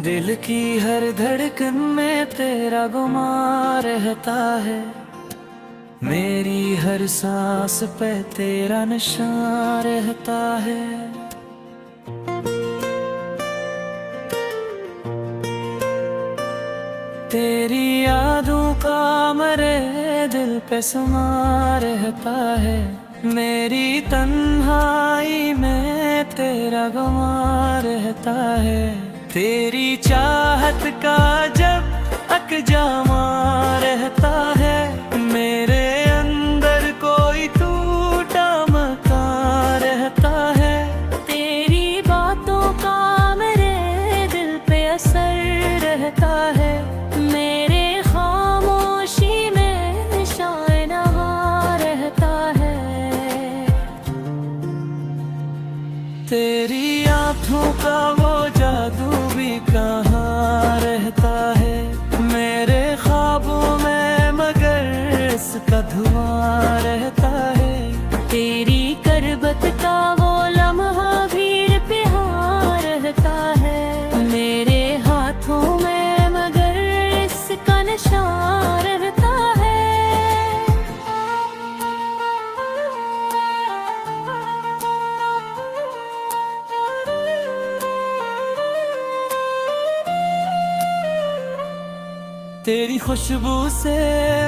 दिल की हर धड़कन में तेरा गुमां रहता है, मेरी हर सांस पे तेरा निशान रहता है। तेरी यादों का मरे दिल पे समा रहता है, मेरी तन्हाई में तेरा गुमां रहता है। तेरी चाहत का जब तक जामा रहता है, मेरे अंदर कोई टूटा मकान रहता है। तेरी बातों का मेरे दिल पे असर रहता है, मेरे खामोशी में शायनामा रहता है। तेरी आँखों का वो जादू भी कहाँ रहता है, मेरे ख्वाबों में मगर इसका धुआं रहता है। तेरी करबत का वो लम्हा भीड़ पे हाँ रहता है, मेरे हाथों में मगर इसका निशान रहता है। तेरी खुशबू से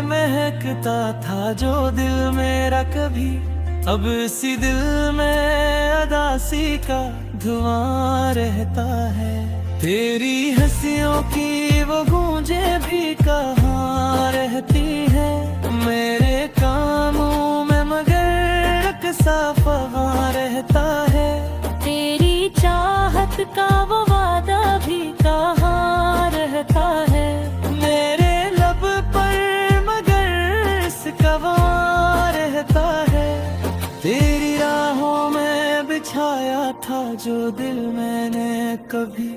महकता था जो दिल मेरा कभी, अब इसी दिल में अदासी का धुआं रहता है। तेरी हंसियों की वो गूंजे भी कहाँ रहती है, मेरे कानों में मगर रक्सा फगां रहता है। तेरी चाहत का वो वादा भी कहाँ रहता है, मेरे लब पर मगर इसका वां रहता है। तेरी राहों में बिछाया था जो दिल मैंने कभी,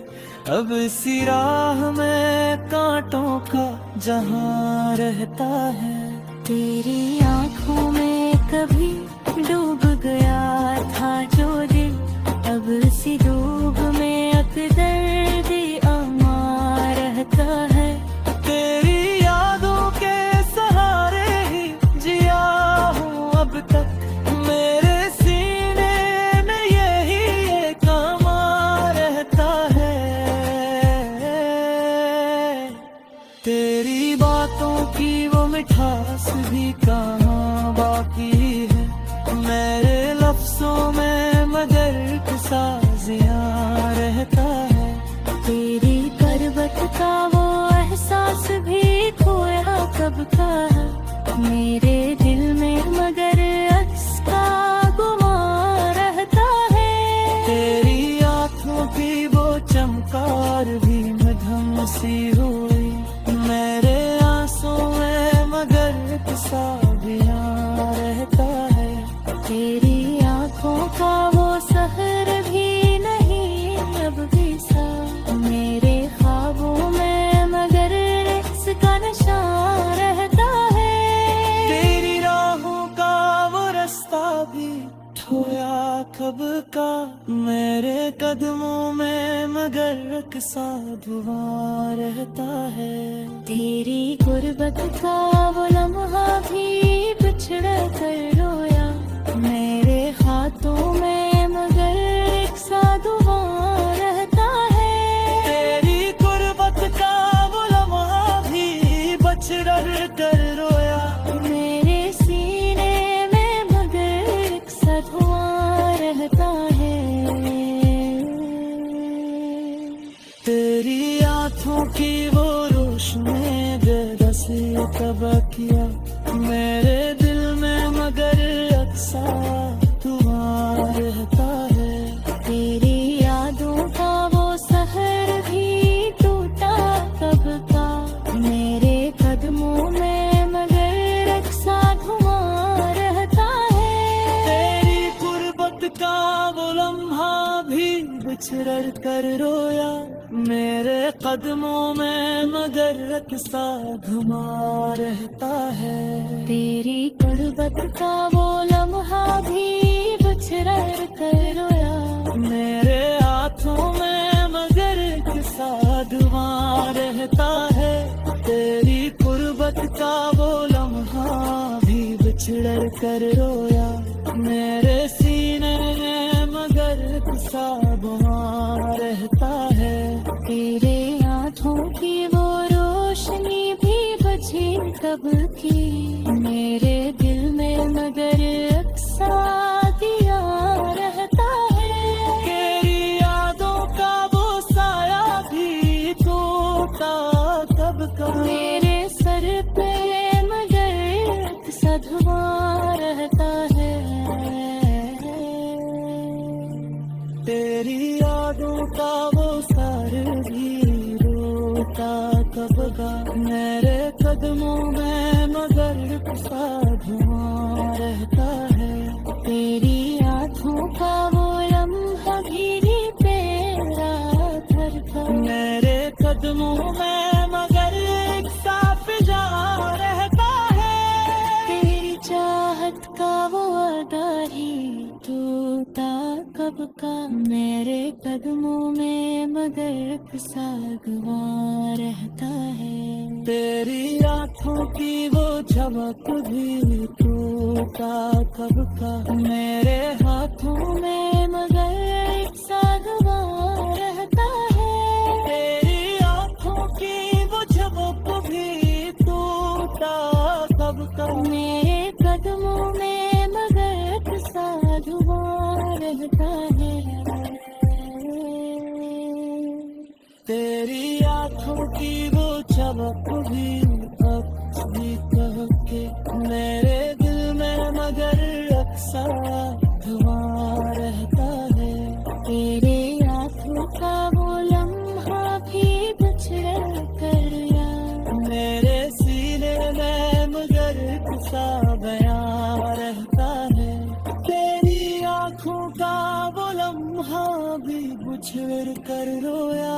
अब इसी राह में कांटों का जहां रहता है। तेरी आँखों में कभी डूब गया था जो दिल, अब इसी डूब में अकदर्दी अमा रहता है। तेरी यादों के सहारे ही जिया हूँ अब तक, मेरे सीने में यही एक अमा रहता है। तेरी बातों की वो मिठास भी कहाँ बाकी है, मेरे लफ्जों में मगर साजियां रहता है। तेरी करबत का वो एहसास भी खोया कब का, मेरे दिल में मगर अक्स का गुमां रहता है। तेरी आँखों की वो चमकार भी मधम सी हुई, मेरे आंसू में मगर साजियां रहता है। तेरी आँखों का वो सहर भी नहीं अब भी सा, मेरे ख्वाबों में मगर इसका निशान रहता है। तेरी राहों का वो रास्ता भी खोया कब का, मेरे कदमों में मगर रक्सा धुआं रहता है। तेरी गुर्बत का वो लम्हा भी बिछड़ कर रोया, मेरे हाथों में मगर एक सा धुआं रहता है। तेरी गुर्बत का वो लम्हा भी बिछड़ कर रोया, मेरे सीने में मगर एक सा धुआं रहता है। तेरी आँखों की वो रोशनी बेबसी कब किया, मेरे दिल में मगर अक्सा धुआं रहता है। तेरी यादों का वो सहर भी टूटा कब का, मेरे कदमों में मगर अक्सा धुआं रहता है। तेरी गुर्बत का वो लम्हा भी बिछड़ कर रोया, मेरे कदमों में मगर रक्सा धुआं रहता है। तेरी गुर्बत का वो लम्हा भी बिछड़ कर रोया, मेरे हाथों में मगर एक सा का वो लम्हा भी बिछड़ कर रोया, मेरे सीने में मगर सब वहाँ रहता है। तेरे आँखों की वो रोशनी भी बची कब की, मेरे दिल में मगर अक्सा दिया रहता है। तेरी यादों का वो साया भी टूटा कब का, मेरे सर पे मगर सधुआ रहता है। तेरी यादों का वो सर भी रोता कब का, मेरे कदमों में मगर सा धुआं रहता है। तेरी आँखों का वो लम्हा भी तेरा घर था, मेरे कदमों में मगर एक सा फिजा रहता है। तेरी चाहत का वो अदा ही टूटा कब का, मेरे कदमों में मगर सा गवा रहता है। तेरी आँखों की वो झलक भी टूटा कब का, मेरे हाथों में मगर सा गवा रहता है। तेरी आँखों की वो झलक भी टूटा कब का, मेरे कदमों में मगर सा धुआं रहता है। तेरी आँखों की वो झलक भी अब भी कह के, मेरे दिल में मगर अक्सर धुआं रहता है। तेरे आँखों का वो लम्हा भी बिछड़ कर या, मेरे सीने में मगर सा बयां रहता है। तेरी आँखों का वो लम्हा भी बिछड़ कर रोया,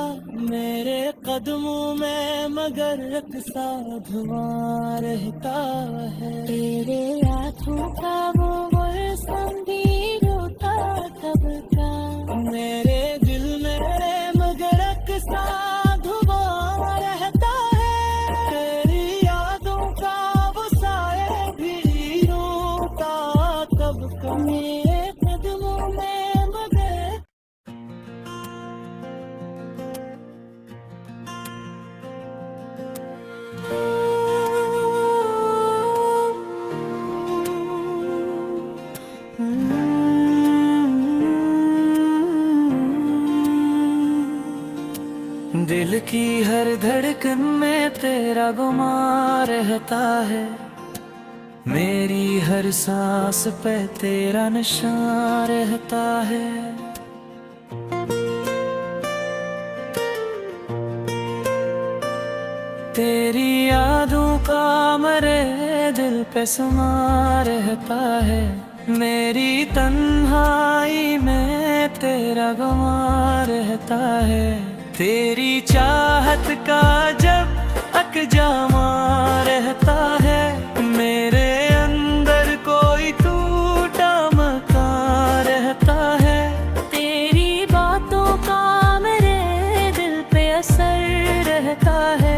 मेरे कदमों में मगर सा धुआं रहता है। तेरे आँखों का वो मौसम भी रोता कब का, मेरे दिल में मगर सा धुआं रहता है। तेरी यादों का वो साए भी रोता कब का, मेरे कदमों में मगर दिल की हर धड़कन में तेरा गुमा रहता है, मेरी हर सांस पे तेरा निशान रहता है। तेरी यादों का मरे दिल पे समा रहता है, मेरी तन्हाई में तेरा गुमा रहता है। तेरी चाहत का जब अकजामा रहता है, मेरे अंदर कोई टूटा मकान रहता है। तेरी बातों का मेरे दिल पे असर रहता है,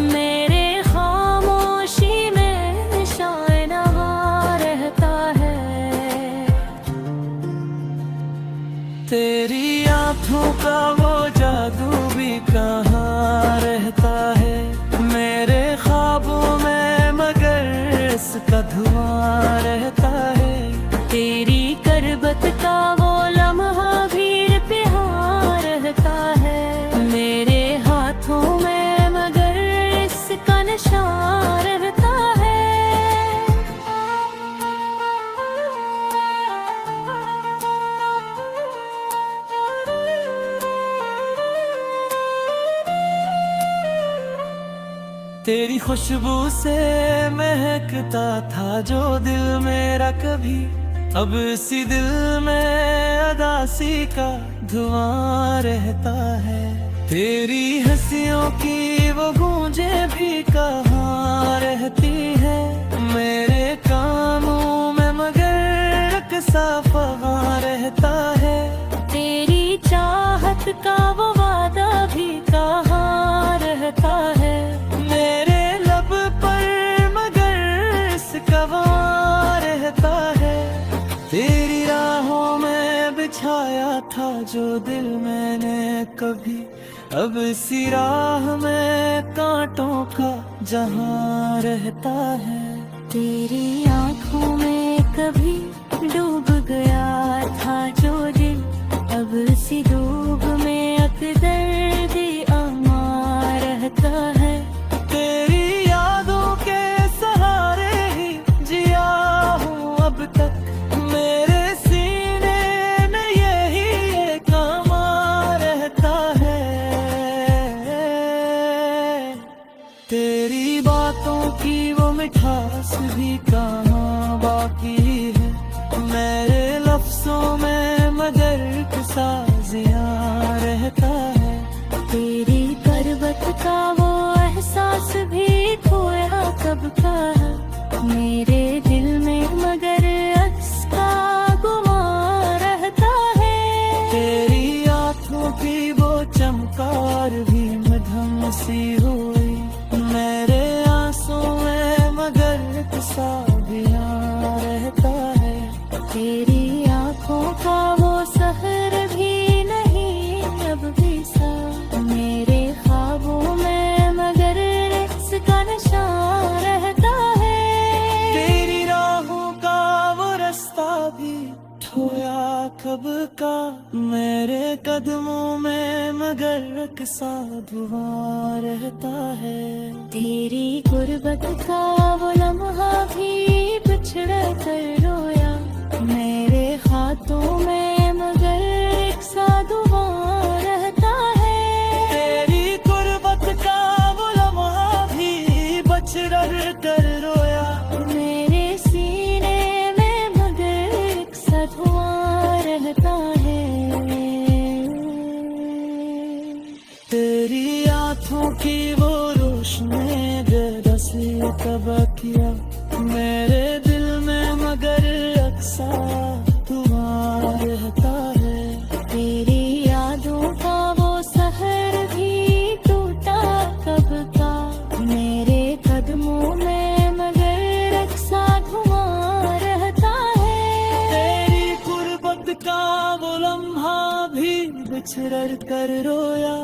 मेरे खामोशी में शायनवा रहता है। तेरी आँखों का वो जादू भी कहाँ रहता है, मेरे ख्वाबों में मगर इसका धुआं रहता है। तेरी करबत का वो लम्हा भी प्यार रहता है, मेरे हाथों में मगर इसका निशान रहता है। तेरी खुशबू से महकता था जो दिल मेरा कभी, अब इसी दिल में अदासी का धुआं रहता है। तेरी हंसियों की वो गूंजे भी कहाँ रहती है, मेरे कामों में मगर सा फगा रहता है। तेरी चाहत का वो वादा भी कहाँ रहता है, मेरे लब पर जो दिल मैंने कभी, अब इसी राह में कांटों का जहां रहता है। तेरी आंखों में कभी डूब गया था जो दिल, अब इसी डूब में अकदर अमा रहता है। तेरी यादों के सहारे ही जिया हूँ अब तक, मेरे सीने में यही एक अमा रहता है। तेरी बातों की वो मिठास भी कहाँ बाकी है, मेरे लफ्जों में मगर साजियां रहता है। तेरी पर्वत का वो एहसास भी खोया कब का है, मेरे दिल में मगर अक्स का गुमान रहता है। तेरी आंखों की वो चमकार भी मध्यम सी हुई, मेरे आंसू में मगर साजियां रहता है। तेरी आंखों का वो सहर भी नहीं अब भी सा, मेरे ख्वाबों में मगर इसका निशान रहता है। तेरी राहों का वो रास्ता भी खोया कब का, मेरे कदमों में मगर सा धुआं रहता है। तेरी गुर्बत का वो लम्हा भी बिछड़ कर रोया, मेरे हाथों में मगर एक सा दुआ रहता है। तेरी गुर्बत का वो लम्हा भी बछड़ कर रोया, मेरे सीने में मगर एक सा धुआं रहता है। तेरी आंखों की वो रोशनी जैसे कब किया, मेरे दिल में मगर अक्सा धुआं रहता है। तेरी यादों का वो सहर भी टूटा कब का, मेरे कदमों में मगर अक्सा धुआं रहता है। तेरी गुर्बत का वो लम्हा भी बिछड़ कर रोया,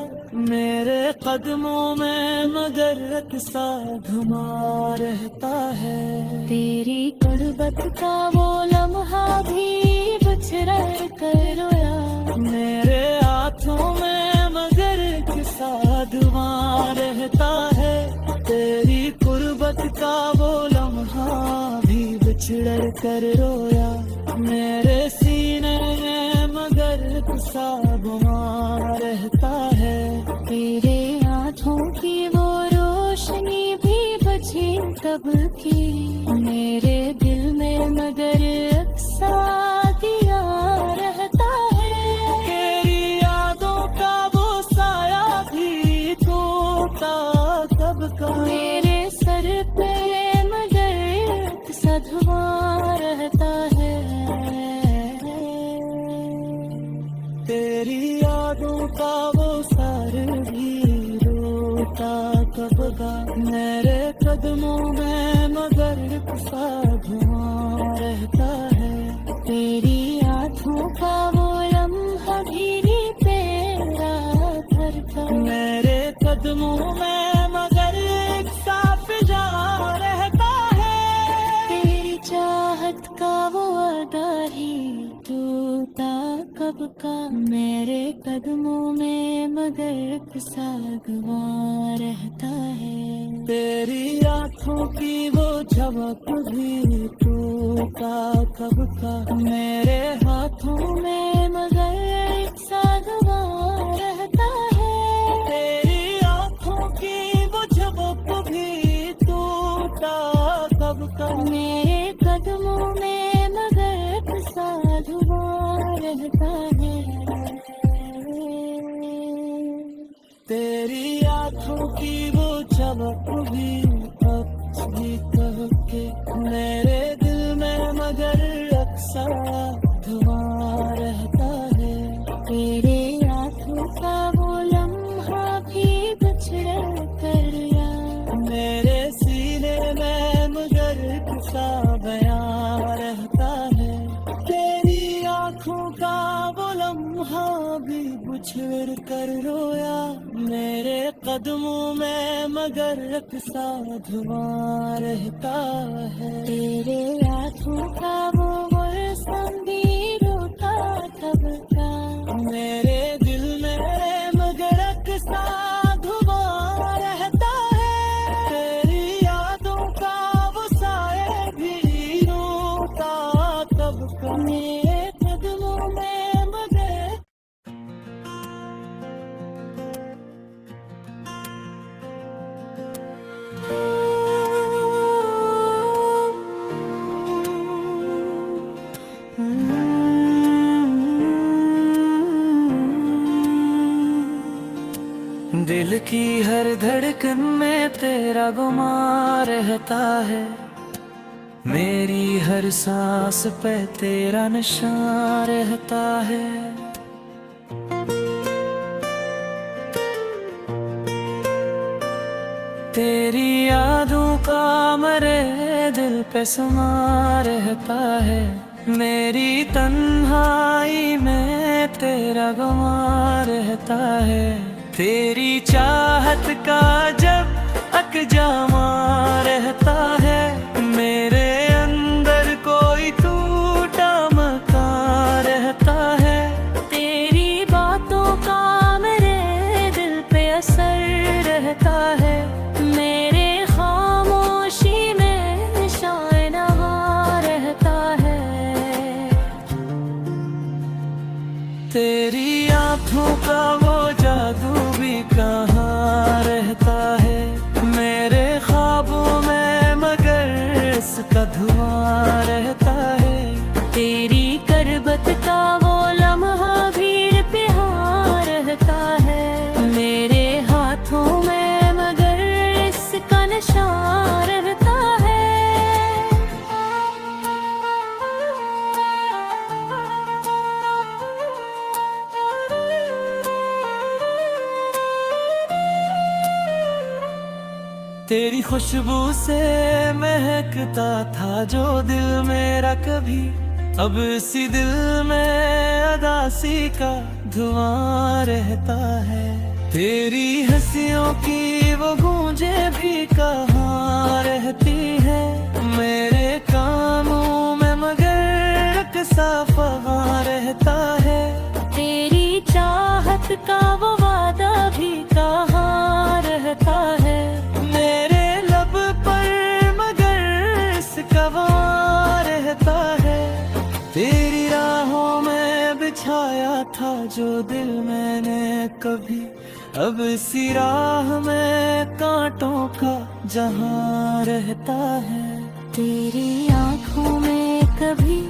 मेरे कदमों में मगर सा धुआं रहता है। तेरी गुर्बत का वो लम्हा भी बिछड़ कर रोया, मेरे हाथों में मगर सा धुआं रहता है। तेरी गुर्बत का वो लम्हा भी बिछड़ कर रोया, मेरे सीने में मगर सा धुआं रहता है। तेरे आँखों की वो रोशनी भी बची कब की, मेरे दिल में मगर अक्सा दिया रहता है। तेरी यादों का वो साया भी टूटा कब का, मेरे सर पे मगर अक्सा धुआं रहता है। तेरी यादों का वो सर भी रोता कब का, मेरे कदमों में मगर सा धुआं रहता है। तेरी आँखों का वो लम्हा भी तेरा धड़का, मेरे कदमों में मगर सा फिजा रहता है। तेरी चाहत का वो अदा ही टूटा कब का, मेरे कदमों में मगर सा गवां रहता है। तेरी आंखों की वो झपक भी टूटा कब का, मेरे हाथों में मगर एक सा गवां रहता है। तेरी आंखों की वो झपक भी टूटा कब का, मेरे कदमों में मगर सा धुआं रहता है। तेरी आंखों की वो झपक भी कह के, मेरे दिल में मगर अक्सा धुआं रहता है। तेरे आँखों का वो लम्हा भी बिछड़ कर या, मेरे सीने में मगर सा बयां रहता है। तेरी आंखों का वो लम्हा भी बुछड़ कर रोया, मेरे कदमों में मगर एक सा धुआं रहता है। तेरे आँखों का वो संगी रोता तब का, मेरे दिल में मगर एक सा धुआं रहता है। तेरी यादों का वो साए भी रोता तब का, मेरे कदमों में मगर। दिल की हर धड़कन में तेरा गुमां रहता है, मेरी हर सांस पे तेरा निशान रहता है। तेरी यादों का मरे दिल पे समा रहता है, मेरी तन्हाई में तेरा गुमां रहता है। तेरी चाहत का जब अकजामा रहता है, मेरे अंदर कोई टूटा मकान रहता है। तेरी बातों का मेरे दिल पे असर रहता है, मेरे खामोशी में शायनवा रहता है। तेरी आँखों का वो जादू भी कहाँ रहता है, मेरे ख्वाबों में मगर इसका धुआं रहता है। तेरी करबत का वो लम्हा भीड़ पे हाँ रहता है, मेरे हाथों में मगर इसका निशान रहता है। तेरी खुशबू से महकता था जो दिल मेरा कभी, अब इसी दिल में अदासी का धुआं रहता है। तेरी हंसियों की वो गूंजे भी कहाँ रहती है, मेरे कानों में मगर एक सा फगां रहता है। तेरी चाहत का वो वादा भी कहाँ रहता है, मेरे लब पर मगर इसका वार रहता है। तेरी राहों में बिछाया था जो दिल मैंने कभी, अब इसी राह में कांटों का जहां रहता है। तेरी आँखों में कभी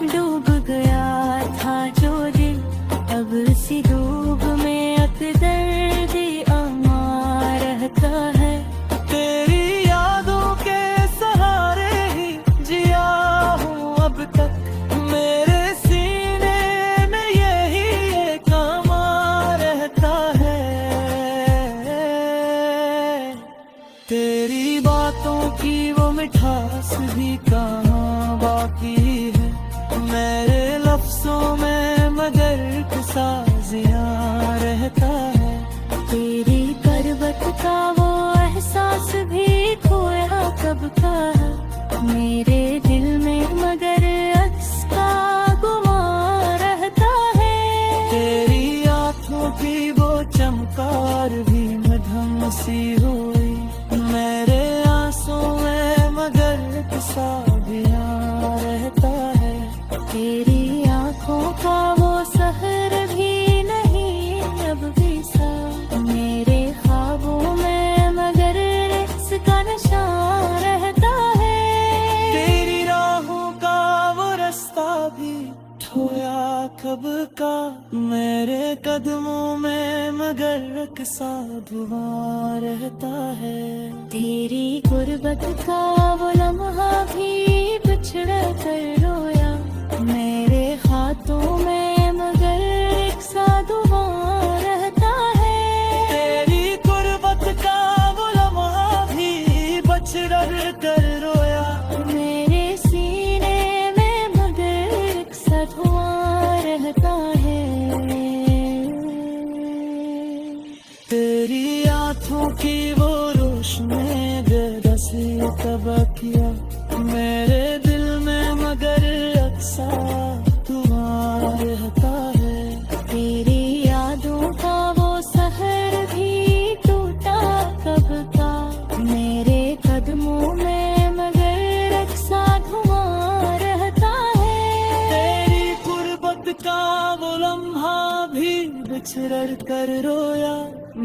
डूब गया था जो दिल, अब इसी डूब में अकदर्दी अमा रहता है। तेरी यादों के सहारे ही जिया हूँ अब तक, मेरे सीने में यही एक अमा रहता है। तेरी बातों की वो मिठास भी कहाँ बाकी है, मेरे लफ्जों में मगर किसा जिया रहता है। तेरी करबत का वो एहसास भी खोया कब का, मेरे दिल में मगर अक्स का गुमां रहता है। तेरी आँखों की वो चमकार भी मधम सी हुई, मेरे आंसू में मगर किसा जिया रहता है। तेरी आँखों का वो सहर भी नहीं अब भी सा, मेरे ख्वाबों में मगर इसका निशान रहता है। तेरी राहों का वो रास्ता भी खोया कब का, मेरे कदमों में मगर किसा धुआं रहता है। तेरी गुर्बत का वो लम्हा भी बिछड़ कर रोया, मेरे हाथों में मगर एक सा धुआं रहता है। तेरी गुर्बत का वो लम्हा भी बछड़ कर रोया, मेरे सीने में मगर एक सा धुआं रहता है। बिछड़ कर रोया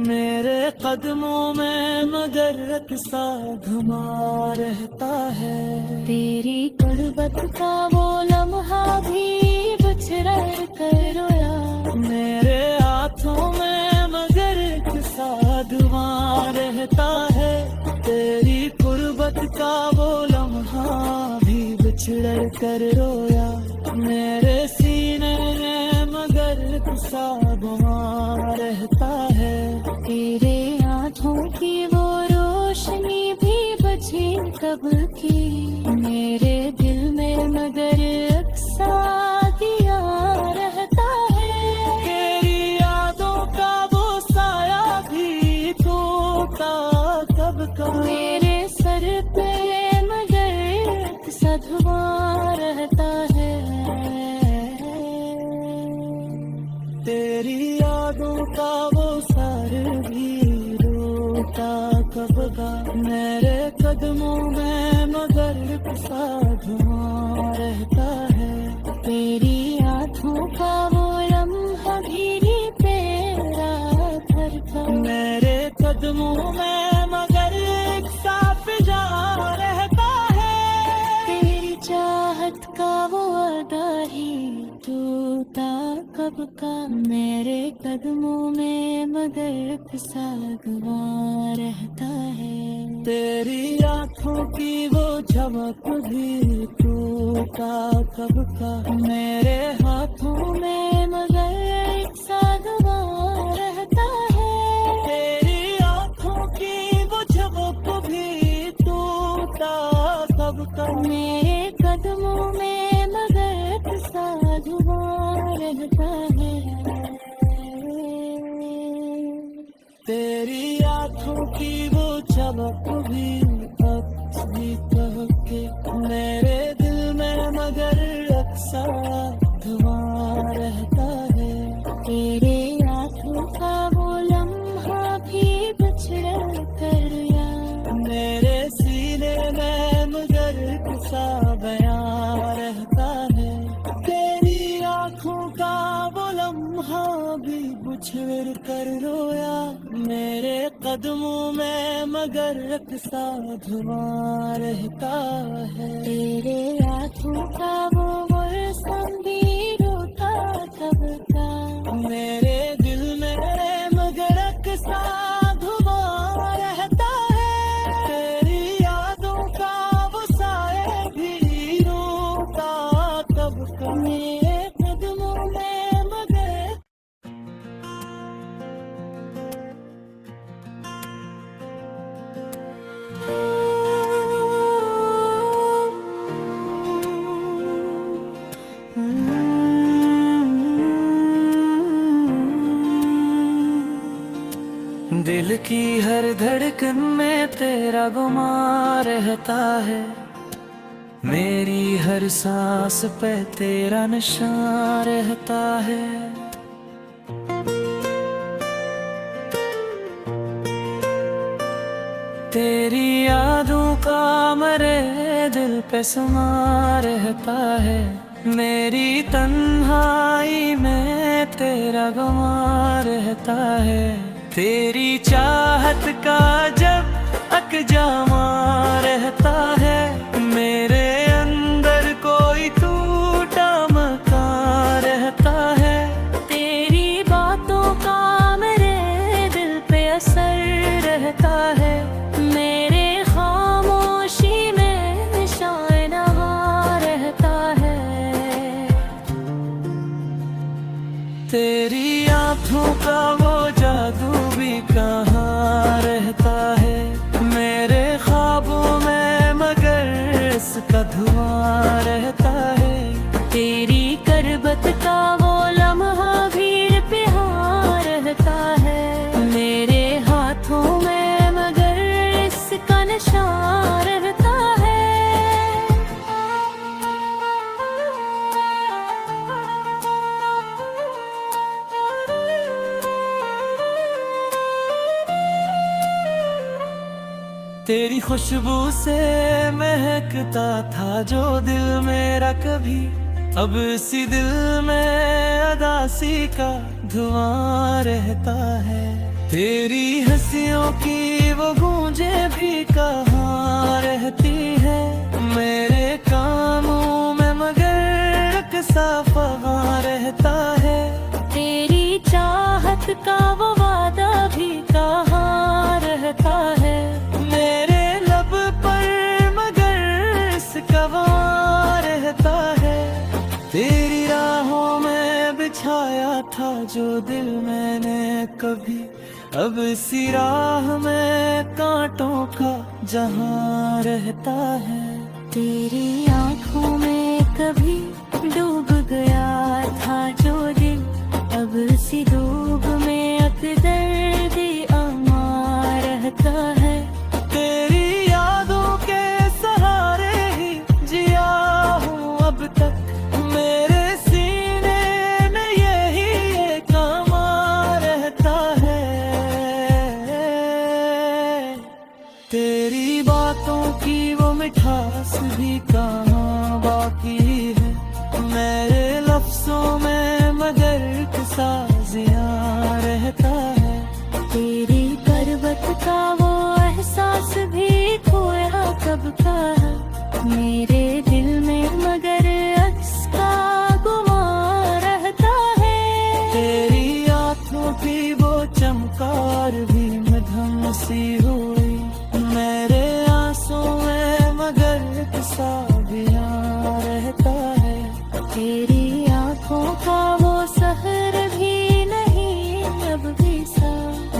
मेरे कदमों में मगर सा धुमा रहता है। तेरी गुर्बत का वो लम्हा भी बिछड़ कर रोया मेरे हाथों में मगर सा धुआं रहता है। तेरी गुर्बत का वो लम्हा भी बिछड़ कर रोया मेरे सीने में मगर सा धुआं रहता है। तेरे आँखों की वो रोशनी भी बची कब की मेरे दिल में मगर अक्सा दिया रहता है। तेरी यादों का वो साया भी टूटा कब कब मेरे सर पे मगर सा धुआं रहता है। तेरी यादों का वो सर भी रोता कब का मेरे कदमों में मगर सा धुआं रहता है। तेरी आँखों का वो लम्हा भी तेरा घर था मेरे कदमों में मगर सा फिजा रहता है। तेरी चाहत का वो अदा ही टूटा कब का मेरे कदमों में मगर सा गवां रहता है। तेरी आँखों की वो झमक भी टूटा कब का मेरे हाथों में मगर सा गवां रहता है। तेरी आँखों की वो झमक भी टूटा कब का मेरे कदमों में मगर सा धुआं रहता है। तेरी आँखों की वो चमक भी अक्सी कह के मेरे दिल में मगर अक्सर धुआं रहता है। तेरे आँखों का वो लम्हा भी बिछड़ कर या मेरे सीने में मगर सा बयां रहता है। तेरी आँखों का वो लम्हा भी बिछड़ कर रोया मेरे कदमों में मगर सा धुआं रहता है। तेरे आँखों का वो मौसम भी रोता कब का मेरे दिल में मगर सा धुआं रहता है। तेरी यादों का वो साए भी रोता कब का मेरे कदमों में मगर दिल की हर धड़कन में तेरा गुमां रहता है। मेरी हर सांस पे तेरा निशान रहता है। तेरी यादों का मरे दिल पे समा रहता है। मेरी तन्हाई में तेरा गवां रहता है। तेरी चाहत का जब अकजामा रहता है। मेरे अंदर कोई टूटा मकान रहता है। तेरी बातों का मेरे दिल पे असर रहता है। मेरे खामोशी में निशान रहता है। तेरी आँखों का वो जादू भी कहाँ रहता है। मेरे ख्वाबों में मगर इसका धुआं रहता है। तेरी करबत का वो लम्हा भी प्यार रहता है। मेरे हाथों में मगर इसका निशान रहता है। तेरी खुशबू से महकता था जो दिल मेरा कभी, अब इसी दिल में अदासी का धुआं रहता है। तेरी हंसियों की वो गूंजे भी कहाँ रहती है, मेरे कानों में मगर एक साफा रहता है। तेरी चाहत का वो वादा भी कहाँ रहता है, मेरे लब पर मगर इसका वार रहता है। तेरी राहों में बिछाया था जो दिल मैंने कभी, अब इसी राह में कांटों का जहां रहता है। तेरी आंखों में कभी डूब गया था जो दिल, अब इसी डूब में अकदर्दी अमा रहता है। तेरी यादों के सहारे ही जिया हूँ अब तक, मेरे सीने में यही एक अमा रहता है। तेरी बातों की वो मिठास भी कहाँ बाकी है, मेरे लफ्जों में मगर साजिया रहता है। तेरी पर्वत का वो एहसास भी खोया कब का, मेरे दिल में मगर अक्स का गुमान रहता है। तेरी आँखों की वो चमकार भी मध्यम सी हुई, मेरे आंसू में मगर साबिया रहता है। तेरी आंखों का वो सहर भी नहीं अब भी सा,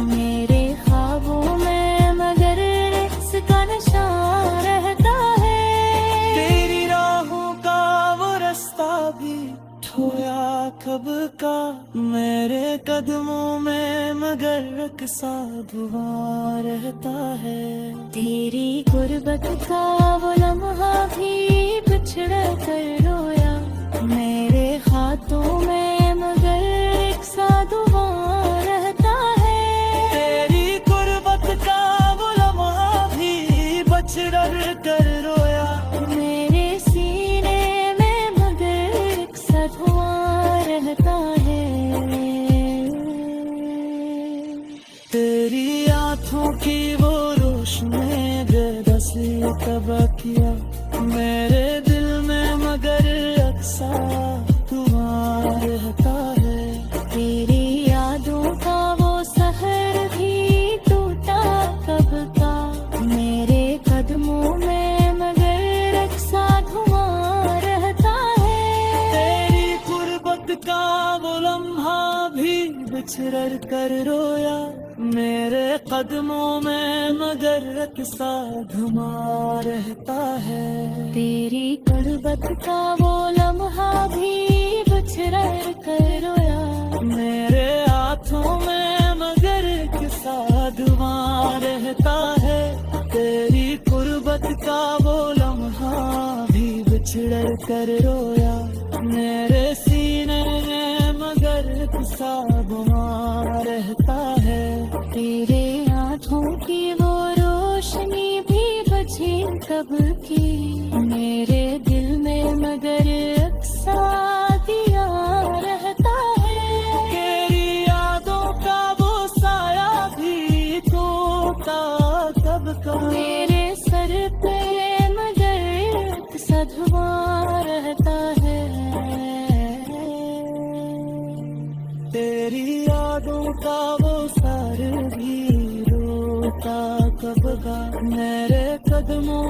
मेरे ख्वाबों में मगर इसका निशान रहता है। तेरी राहों का वो रास्ता भी खोया कब का, मेरे कदमों में मगर सा धुआं रहता है। तेरी गुर्बत का वो लम्हा भी बिछड़ कर रोया, मेरे हाथों में मगर एक सा धुआं रहता है। तेरी गुर्बत का वो लम्हा भी बिछड़ कर रोया, मेरे सीने में मगर एक सा धुआं रहता है। तेरी आँखों की वो रोशनी बेदसी कब किया, मेरे दिल में मगर अक्सा धुआं रहता है। तेरी यादों का वो सहर भी टूटा कब का, मेरे कदमों में मगर एक सा धुआं रहता है। तेरी गुर्बत का वो लम्हा भी बिछड़ कर रोया, मेरे कदमों में मगर सा धुआं रहता है। तेरी गुर्बत का वो लम्हा भी बिछड़ कर रोया, मेरे हाथों में मगर सा धुआं रहता है। तेरी गुर्बत का वो लम्हा भी बिछड़ कर रोया, मेरे सीने में मगर सा धुआं रहता है। तेरे आँखों की वो रोशनी भी बची कब की, मेरे दिल में मगर अक्सा दिया रहता है। तेरी यादों का वो साया भी टूटा कब का, मेरे सर पे मगर अक्सा धुआं रहता है। तेरी यादों का वो सर भी रोता कब का, मेरे कदमों